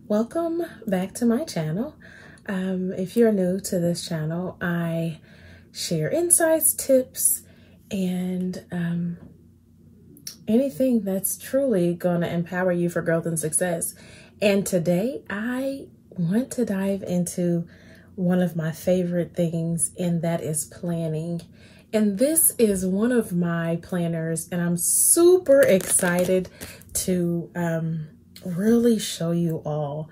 Welcome back to my channel. If you're new to this channel, I share insights, tips, and anything that's truly going to empower you for growth and success. And today I want to dive into one of my favorite things, and that is planning. And this is one of my planners, and I'm super excited to really show you all.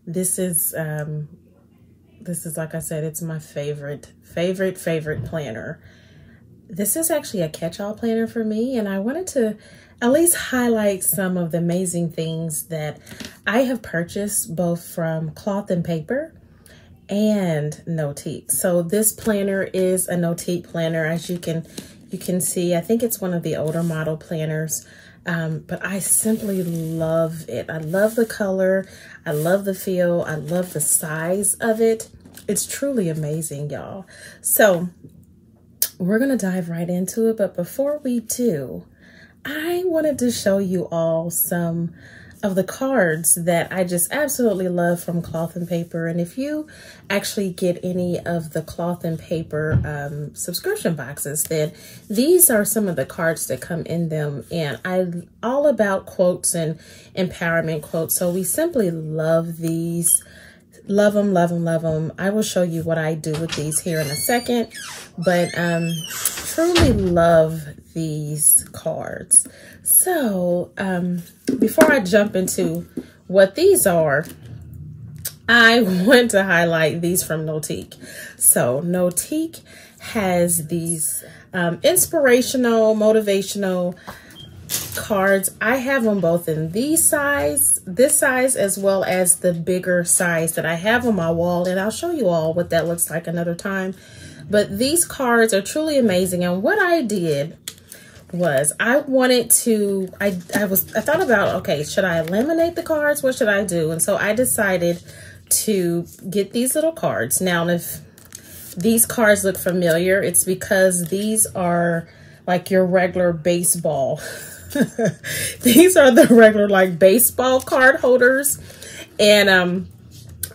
This is like I said, it's my favorite planner. This is actually a catch-all planner for me, and I wanted to at least highlight some of the amazing things that I have purchased both from Cloth and Paper and Notiq. So this planner is a Notiq planner, as you can see. I think it's one of the older model planners. But I simply love it. I love the color. I love the feel. I love the size of it. It's truly amazing, y'all. So we're going to dive right into it. But before we do, I wanted to show you all some of the cards that I just absolutely love from Cloth and Paper. And if you actually get any of the Cloth and Paper subscription boxes, then these are some of the cards that come in them. And I'm all about quotes and empowerment quotes. So we simply love these. Love them, love them, love them. I will show you what I do with these here in a second, but truly love these cards. So before I jump into what these are, I want to highlight these from Notiq. So Notiq has these inspirational, motivational cards. I have them both in this size, as well as the bigger size that I have on my wall, and I'll show you all what that looks like another time. But these cards are truly amazing, and what I did was I wanted to, I thought about, okay, should I eliminate the cards? What should I do? And so I decided to get these little cards. Now, if these cards look familiar, it's because these are like your regular baseball. These are the regular like baseball card holders. And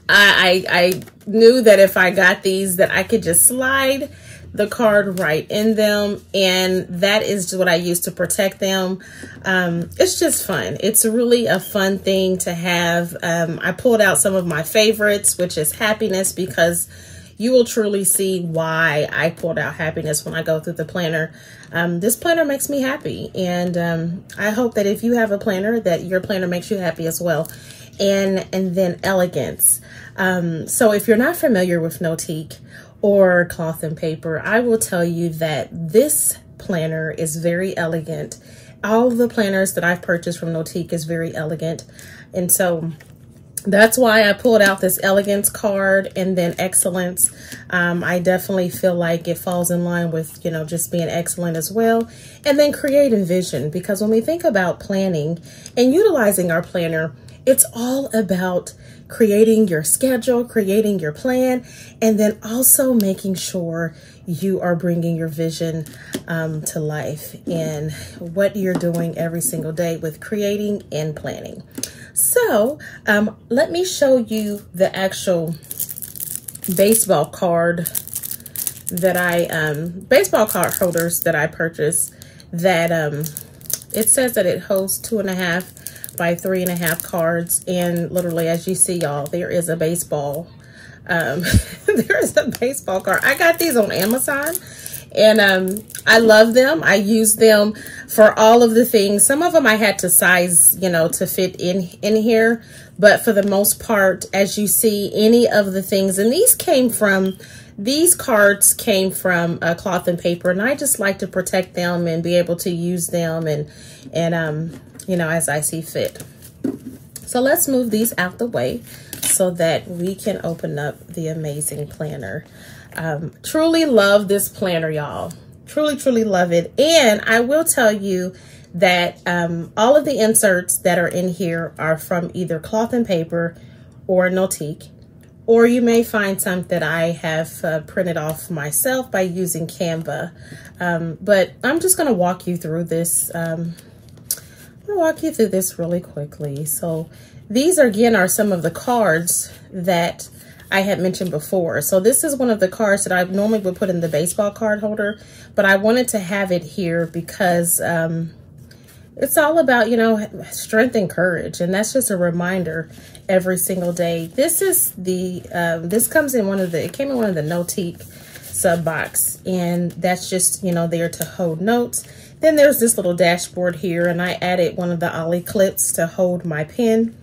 I knew that if I got these, that I could just slide the card right in them, and that is what I use to protect them. It's just fun. It's really a fun thing to have. I pulled out some of my favorites, which is happiness, because you will truly see why I pulled out happiness when I go through the planner. This planner makes me happy, and I hope that if you have a planner, that your planner makes you happy as well. And then elegance. So if you're not familiar with Notiq or Cloth and Paper, I will tell you that this planner is very elegant. All of the planners that I've purchased from Notiq is very elegant. And so that's why I pulled out this elegance card, and then excellence. I definitely feel like it falls in line with, you know, just being excellent as well. And then create and vision, because when we think about planning and utilizing our planner, it's all about creating your schedule, creating your plan, and then also making sure you are bringing your vision to life in what you're doing every single day with creating and planning. So let me show you the actual baseball card that baseball card holders that I purchased. That it says that it holds 2.5 by 3.5 cards, and literally, as you see, y'all, there is a baseball. There is a baseball card. I got these on Amazon, and I love them. I use them for all of the things. Some of them I had to size, you know, to fit in here, but for the most part, as you see, any of the things, and these cards came from Cloth and Paper, and I just like to protect them and be able to use them and you know, as I see fit. So let's move these out the way so that we can open up the amazing planner. Truly love this planner, y'all. Truly love it. And I will tell you that all of the inserts that are in here are from either Cloth and Paper or Notiq, or you may find some that I have printed off myself by using Canva. But I'm just going to walk you through this. Walk you through this really quickly. So these again are some of the cards that I had mentioned before. So this is one of the cards that I normally would put in the baseball card holder, but I wanted to have it here because it's all about, you know, strength and courage. And that's just a reminder every single day. This is the, this comes in it came in one of the Notiq sub box, and that's just, you know, there to hold notes. Then there's this little dashboard here, and I added one of the ollie clips to hold my pen.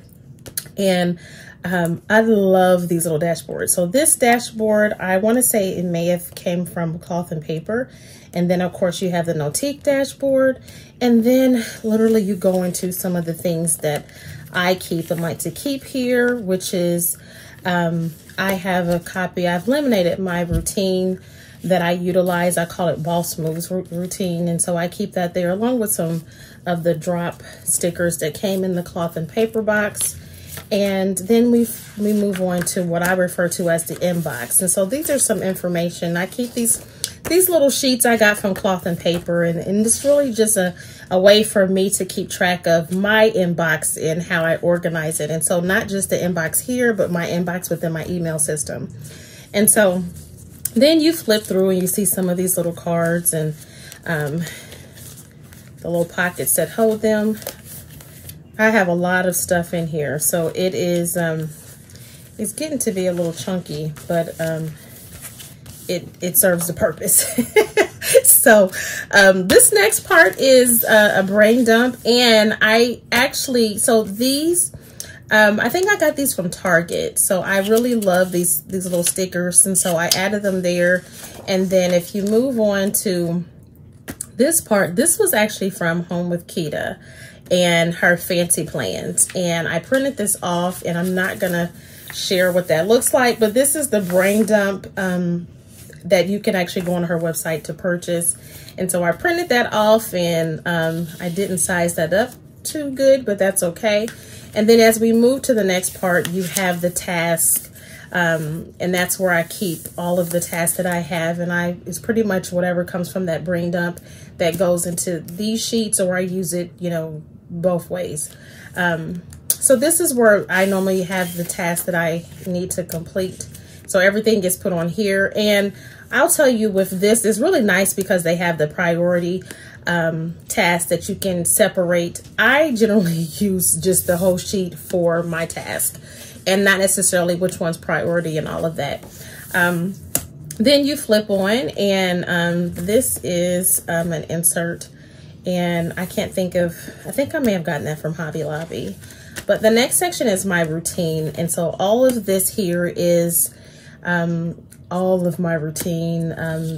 And I love these little dashboards. So this dashboard, I want to say it may have came from Cloth and Paper. And then of course you have the Notiq dashboard. And then literally you go into some of the things that I keep and like to keep here, which is, I have a copy, I've laminated my routine that I utilize. I call it Boss Moves routine. And so I keep that there along with some of the drop stickers that came in the Cloth and Paper box. And then we move on to what I refer to as the inbox. And so these are some information. I keep these little sheets I got from Cloth and Paper, and it's really just a way for me to keep track of my inbox and how I organize it. And so not just the inbox here, but my inbox within my email system. And so then you flip through and you see some of these little cards and the little pockets that hold them. I have a lot of stuff in here, so it is it's getting to be a little chunky, but it serves the purpose. So this next part is a brain dump, and I actually, so these I think I got these from Target. So I really love these little stickers, and so I added them there. And then if you move on to this part, this was actually from Home with Kita and her fancy plans, and I printed this off, and I'm not gonna share what that looks like, but this is the brain dump that you can actually go on her website to purchase. And so I printed that off, and I didn't size that up too good, but that's okay. And then as we move to the next part, you have the task, and that's where I keep all of the tasks that I have, and it's pretty much whatever comes from that brain dump that goes into these sheets, or I use it, you know, both ways. So this is where I normally have the tasks that I need to complete. So everything gets put on here. And I'll tell you, with this, it's really nice because they have the priority tasks that you can separate. I generally use just the whole sheet for my task and not necessarily which one's priority and all of that. Then you flip on, and this is an insert. And I can't think of, I think I may have gotten that from Hobby Lobby. But the next section is my routine. And so all of this here is all of my routine.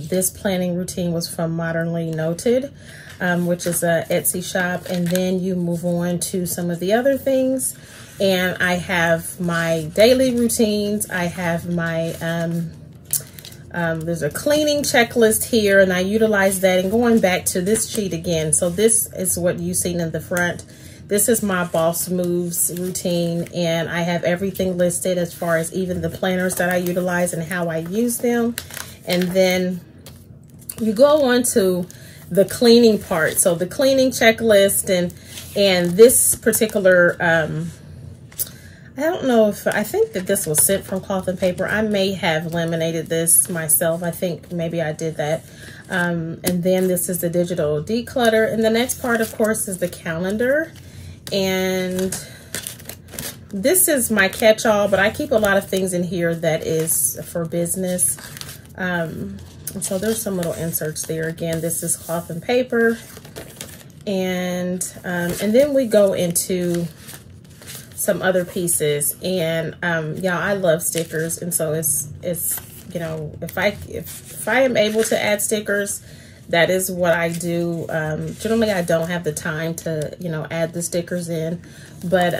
This planning routine was from Modernly Noted, which is a Etsy shop. And then you move on to some of the other things. And I have my daily routines. I have my there's a cleaning checklist here, and I utilize that. And going back to this sheet again, so this is what you've seen in the front. This is my Boss Moves routine, and I have everything listed as far as even the planners that I utilize and how I use them. And then you go on to the cleaning part. So the cleaning checklist, and this particular I don't know if, I think that this was sent from Cloth and Paper. I may have laminated this myself. I think maybe I did that. And then this is the digital declutter. And the next part, of course, is the calendar. And this is my catch-all, but I keep a lot of things in here that is for business. And so there's some little inserts there. Again, this is Cloth and Paper. And then we go into some other pieces, and yeah, I love stickers, and so it's you know, if I am able to add stickers, that is what I do. Generally I don't have the time to, you know, add the stickers in, but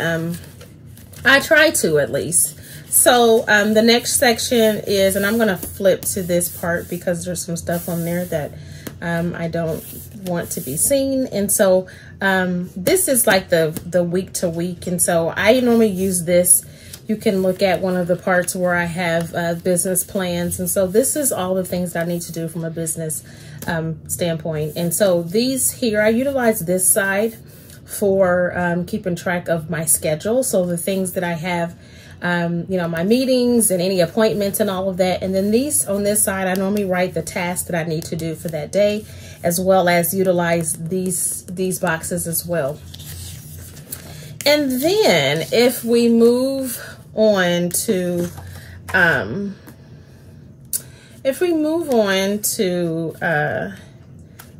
I try to at least. So the next section is, and I'm gonna flip to this part because there's some stuff on there that I don't want to be seen. And so this is like the week to week, and so I normally use this. You can look at one of the parts where I have business plans, and so this is all the things that I need to do from a business standpoint. And so these here, I utilize this side for keeping track of my schedule. So the things that I have, you know, my meetings and any appointments and all of that. And then these on this side, I normally write the tasks that I need to do for that day, as well as utilize these boxes as well. And then if we move on to,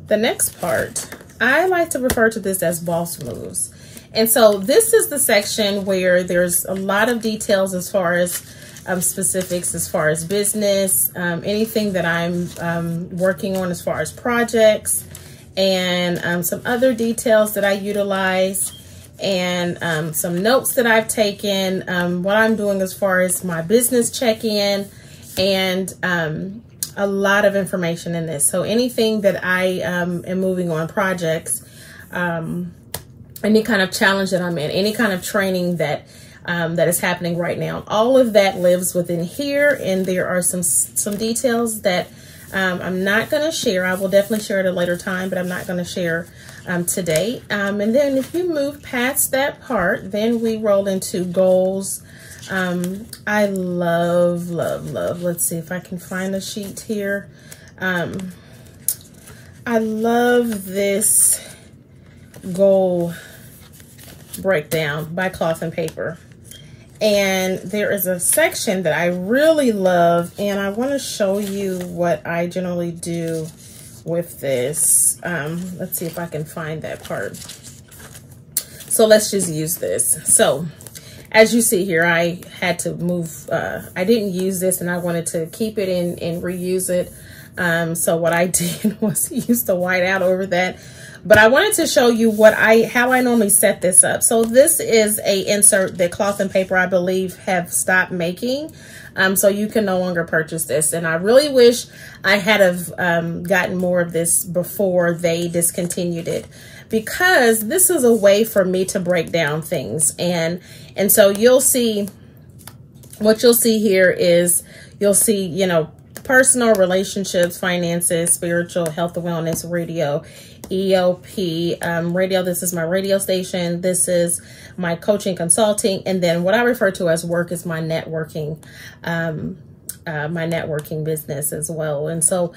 the next part, I like to refer to this as boss moves. And so this is the section where there's a lot of details as far as specifics, as far as business, anything that I'm working on as far as projects, and some other details that I utilize, and some notes that I've taken, what I'm doing as far as my business check-in, and a lot of information in this. So anything that I am moving on, projects, any kind of challenge that I'm in, any kind of training that that is happening right now, all of that lives within here. And there are some details that I'm not going to share. I will definitely share at a later time, but I'm not going to share today. And then if you move past that part, then we roll into goals. I love, let's see if I can find a sheet here. I love this goal breakdown by Cloth and Paper. And there is a section that I really love, and I want to show you what I generally do with this. Let's see if I can find that part. So let's just use this. So as you see here, I had to move, I didn't use this and I wanted to keep it and reuse it. So what I did was use the whiteout over that. But I wanted to show you how I normally set this up. So this is a insert that Cloth and Paper, I believe, have stopped making. So you can no longer purchase this. And I really wish I had gotten more of this before they discontinued it, because this is a way for me to break down things. And so you'll see, what you'll see here is, you'll see, you know, personal, relationships, finances, spiritual, health and wellness, radio, EOP, radio. This is my radio station. This is my coaching, consulting. And then what I refer to as work is my networking, business as well. And so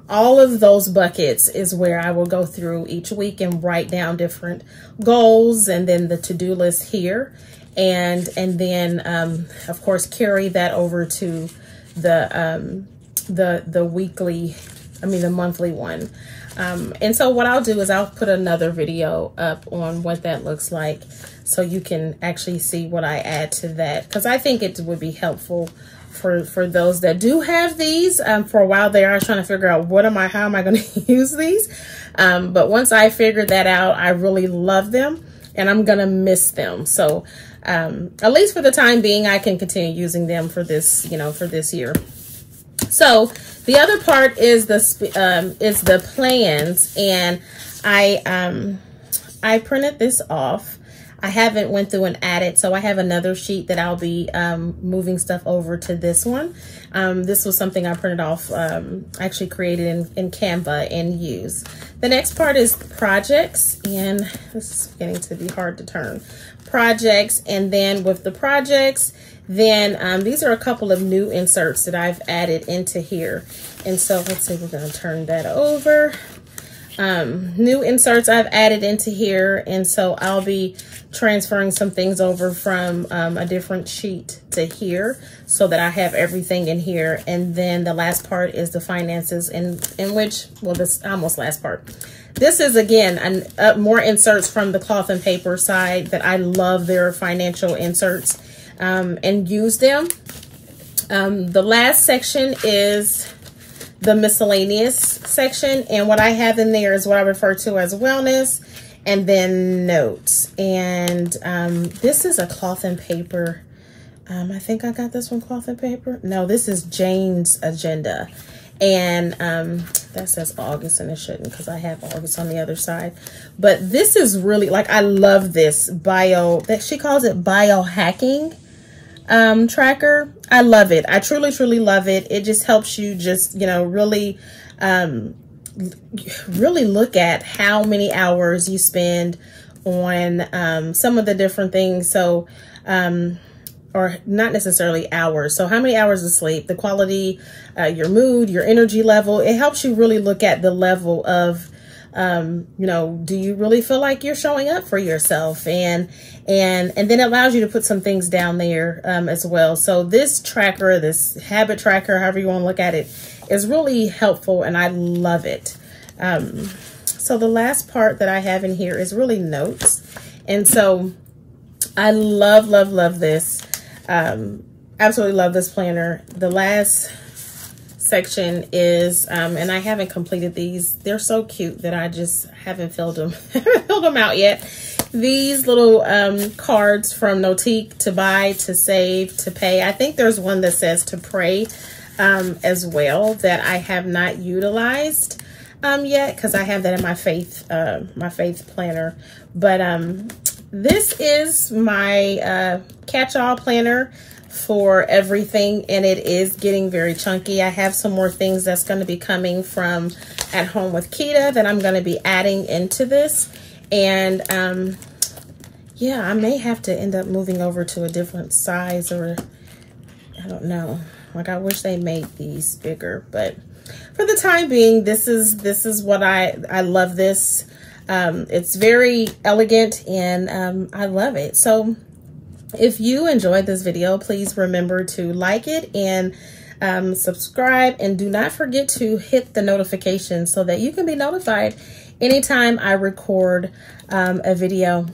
all of those buckets is where I will go through each week and write down different goals, and then the to-do list here. And then, of course, carry that over to the weekly, the monthly one. And so what I'll do is I'll put another video up on what that looks like, so you can actually see what I add to that, because I think it would be helpful for those that do have these. For a while there, I was trying to figure out how am I going to use these? But once I figured that out, I really love them and I'm going to miss them. So at least for the time being, I can continue using them for this, for this year. So the other part is the plans, and I printed this off. I haven't went through and added, so I have another sheet that I'll be moving stuff over to this one. This was something I printed off, actually created in Canva and used. The next part is projects, and this is getting to be hard to turn. Projects, and then with the projects, then these are a couple of new inserts that I've added into here. And so let's see, we're going to turn that over. New inserts I've added into here, and so I'll be transferring some things over from a different sheet to here, so that I have everything in here. And then the last part is the finances, in which, well, this almost last part. This is again more inserts from the Cloth and Paper side that I love their financial inserts, and use them. The last section is the miscellaneous section, and what I have in there is what I refer to as wellness, and then notes. And this is a Cloth and Paper. I think I got this from Cloth and Paper. No, this is Jane's agenda, and that says August, and it shouldn't, because I have August on the other side. But this is really, like, I love this she calls it biohacking tracker. I love it. I truly love it. It just helps you just, really look at how many hours you spend on some of the different things. So, or not necessarily hours. So how many hours of sleep, the quality, your mood, your energy level. It helps you really look at the level of, you know, do you really feel like you're showing up for yourself? And then it allows you to put some things down there as well. So this tracker, this habit tracker, however you want to look at it, is really helpful, and I love it. So the last part that I have in here is really notes. And so I love, love, love this. Absolutely love this planner. The last section is, and I haven't completed these. They're so cute that I just haven't filled them, filled them out yet. These little cards from Notiq, to buy, to save, to pay. I think there's one that says to pray as well, that I have not utilized yet, because I have that in my faith planner. But this is my catch-all planner for everything, and it is getting very chunky. I have some more things that's going to be coming from At Home with Keita that I'm going to be adding into this. And yeah, I may have to end up moving over to a different size, or I don't know. Like, I wish they made these bigger, but for the time being, this is what I love this. It's very elegant, and I love it. So if you enjoyed this video, please remember to like it and subscribe, and do not forget to hit the notification so that you can be notified anytime I record a video.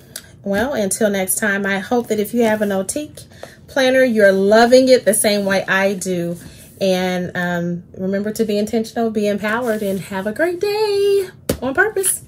Well, until next time, I hope that if you have a Notiq planner, you're loving it the same way I do. And remember to be intentional, be empowered, and have a great day on purpose.